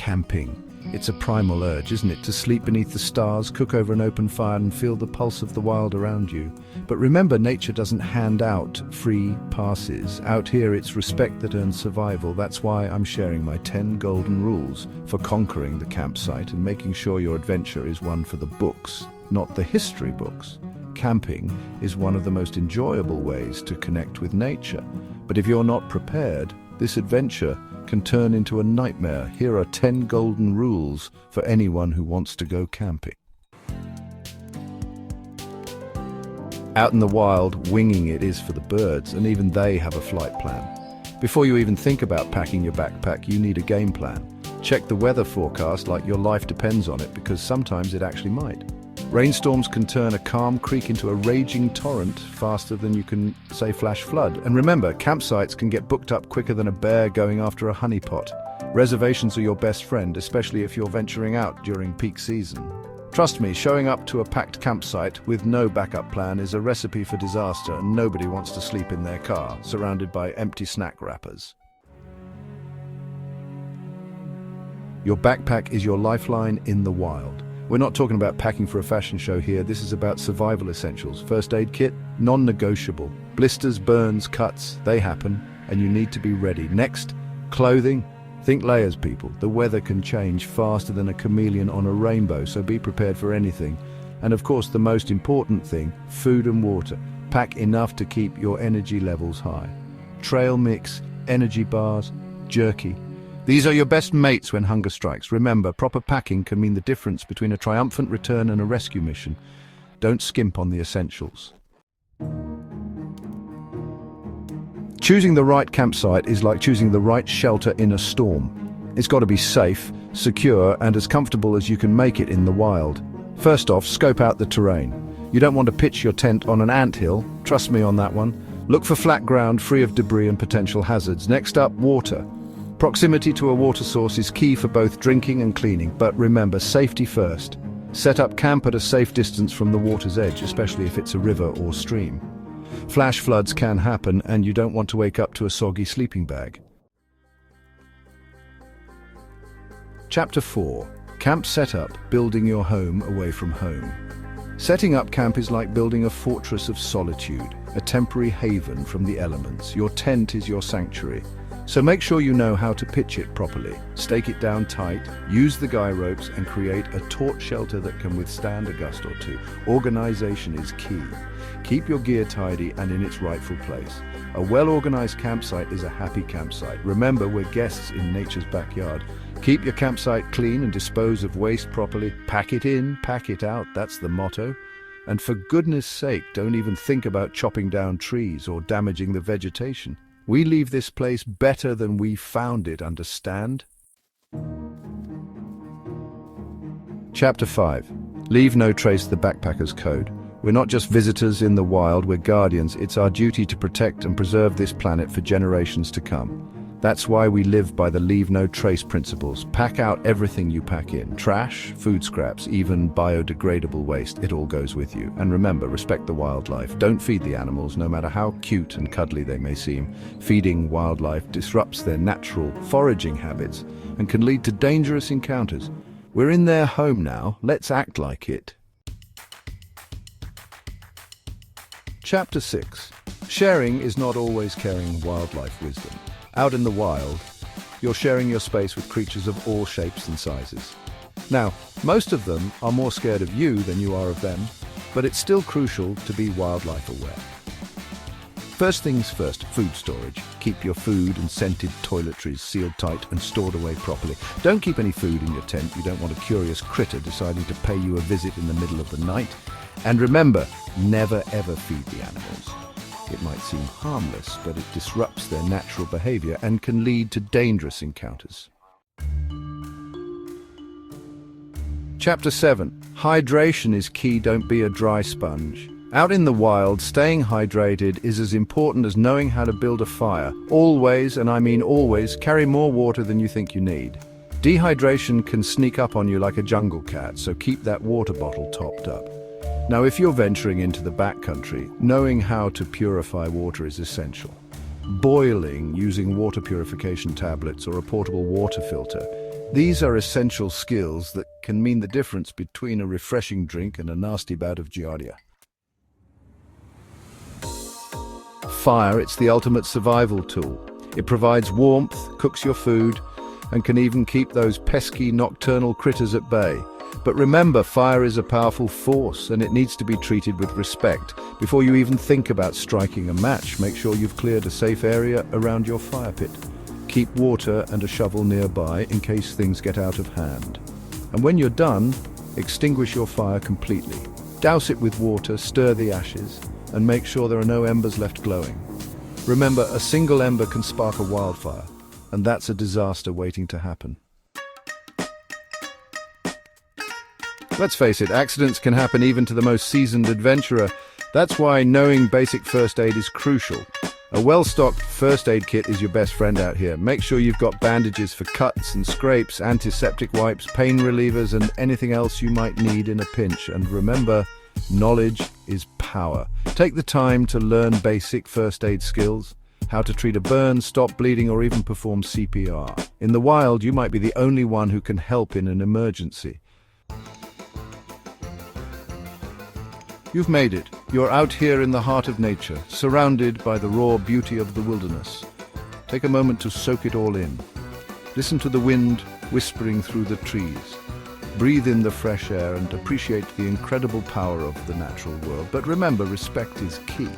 camping. It's a primal urge, isn't it, to sleep beneath the stars, cook over an open fire and feel the pulse of the wild around you. But remember, nature doesn't hand out free passes. Out here, it's respect that earns survival. That's why I'm sharing my 10 golden rules for conquering the campsite and making sure your adventure is one for the books, not the history books. Camping is one of the most enjoyable ways to connect with nature. But if you're not prepared, this adventure can turn into a nightmare. Here are 10 golden rules for anyone who wants to go camping. Out in the wild, winging it is for the birds, and even they have a flight plan. Before you even think about packing your backpack, you need a game plan. Check the weather forecast like your life depends on it, because sometimes it actually might. Rainstorms can turn a calm creek into a raging torrent faster than you can say flash flood. And remember, campsites can get booked up quicker than a bear going after a honeypot. Reservations are your best friend, especially if you're venturing out during peak season. Trust me, showing up to a packed campsite with no backup plan is a recipe for disaster, and nobody wants to sleep in their car, surrounded by empty snack wrappers. Your backpack is your lifeline in the wild. We're not talking about packing for a fashion show here. This is about survival essentials. First aid kit, non-negotiable. Blisters, burns, cuts, they happen, and you need to be ready. Next, clothing. Think layers, people. The weather can change faster than a chameleon on a rainbow, so be prepared for anything. And of course, the most important thing, food and water. Pack enough to keep your energy levels high. Trail mix, energy bars, jerky. These are your best mates when hunger strikes. Remember, proper packing can mean the difference between a triumphant return and a rescue mission. Don't skimp on the essentials. Choosing the right campsite is like choosing the right shelter in a storm. It's got to be safe, secure, and as comfortable as you can make it in the wild. First off, scope out the terrain. You don't want to pitch your tent on an anthill. Trust me on that one. Look for flat ground free of debris and potential hazards. Next up, water. Proximity to a water source is key for both drinking and cleaning, but remember, safety first. Set up camp at a safe distance from the water's edge, especially if it's a river or stream. Flash floods can happen, and you don't want to wake up to a soggy sleeping bag. Chapter 4. Camp Setup, Building Your Home Away from Home. Setting up camp is like building a fortress of solitude, a temporary haven from the elements. Your tent is your sanctuary. So make sure you know how to pitch it properly. Stake it down tight, use the guy ropes, and create a taut shelter that can withstand a gust or two. Organization is key. Keep your gear tidy and in its rightful place. A well-organized campsite is a happy campsite. Remember, we're guests in nature's backyard. Keep your campsite clean and dispose of waste properly. Pack it in, pack it out, that's the motto. And for goodness sake, don't even think about chopping down trees or damaging the vegetation. We leave this place better than we found it, understand? Chapter 5. Leave no trace, the backpacker's code. We're not just visitors in the wild, we're guardians. It's our duty to protect and preserve this planet for generations to come. That's why we live by the leave no trace principles. Pack out everything you pack in. Trash, food scraps, even biodegradable waste, it all goes with you. And remember, respect the wildlife. Don't feed the animals, no matter how cute and cuddly they may seem. Feeding wildlife disrupts their natural foraging habits and can lead to dangerous encounters. We're in their home now, let's act like it. Chapter 6. Sharing is not always carrying wildlife wisdom. Out in the wild, you're sharing your space with creatures of all shapes and sizes. Now, most of them are more scared of you than you are of them, but it's still crucial to be wildlife aware. First things first, food storage. Keep your food and scented toiletries sealed tight and stored away properly. Don't keep any food in your tent. You don't want a curious critter deciding to pay you a visit in the middle of the night. And remember, never ever feed the animals. It might seem harmless, but it disrupts their natural behavior and can lead to dangerous encounters. Chapter 7. Hydration is key, don't be a dry sponge. Out in the wild, staying hydrated is as important as knowing how to build a fire. Always, and I mean always, carry more water than you think you need. Dehydration can sneak up on you like a jungle cat, so keep that water bottle topped up. Now, if you're venturing into the backcountry, knowing how to purify water is essential. Boiling using water purification tablets or a portable water filter These are essential skills that can mean the difference between a refreshing drink and a nasty bout of giardia. Fire, it's the ultimate survival tool. It provides warmth, cooks your food, and can even keep those pesky nocturnal critters at bay. But remember, fire is a powerful force and it needs to be treated with respect. Before you even think about striking a match, make sure you've cleared a safe area around your fire pit. Keep water and a shovel nearby in case things get out of hand. And when you're done, extinguish your fire completely. Douse it with water, stir the ashes, and make sure there are no embers left glowing. Remember, a single ember can spark a wildfire, and that's a disaster waiting to happen. Let's face it, accidents can happen even to the most seasoned adventurer. That's why knowing basic first aid is crucial. A well-stocked first aid kit is your best friend out here. Make sure you've got bandages for cuts and scrapes, antiseptic wipes, pain relievers, and anything else you might need in a pinch. And remember, knowledge is power. Take the time to learn basic first aid skills, how to treat a burn, stop bleeding, or even perform CPR. In the wild, you might be the only one who can help in an emergency. You've made it. You're out here in the heart of nature, surrounded by the raw beauty of the wilderness. Take a moment to soak it all in. Listen to the wind whispering through the trees. Breathe in the fresh air and appreciate the incredible power of the natural world. But remember, respect is key.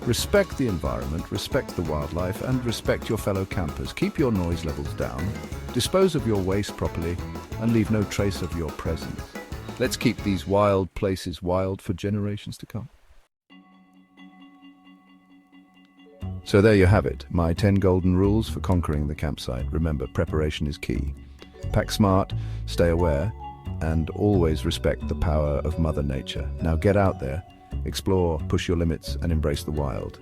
Respect the environment, respect the wildlife, and respect your fellow campers. Keep your noise levels down, dispose of your waste properly, and leave no trace of your presence. Let's keep these wild places wild for generations to come. So there you have it, my 10 golden rules for conquering the campsite. Remember, preparation is key. Pack smart, stay aware, and always respect the power of Mother Nature. Now get out there, explore, push your limits, and embrace the wild.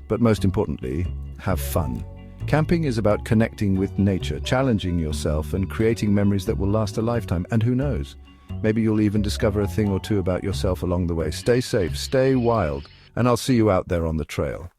But most importantly, have fun. Camping is about connecting with nature, challenging yourself, and creating memories that will last a lifetime. And who knows? Maybe you'll even discover a thing or two about yourself along the way. Stay safe, stay wild, and I'll see you out there on the trail.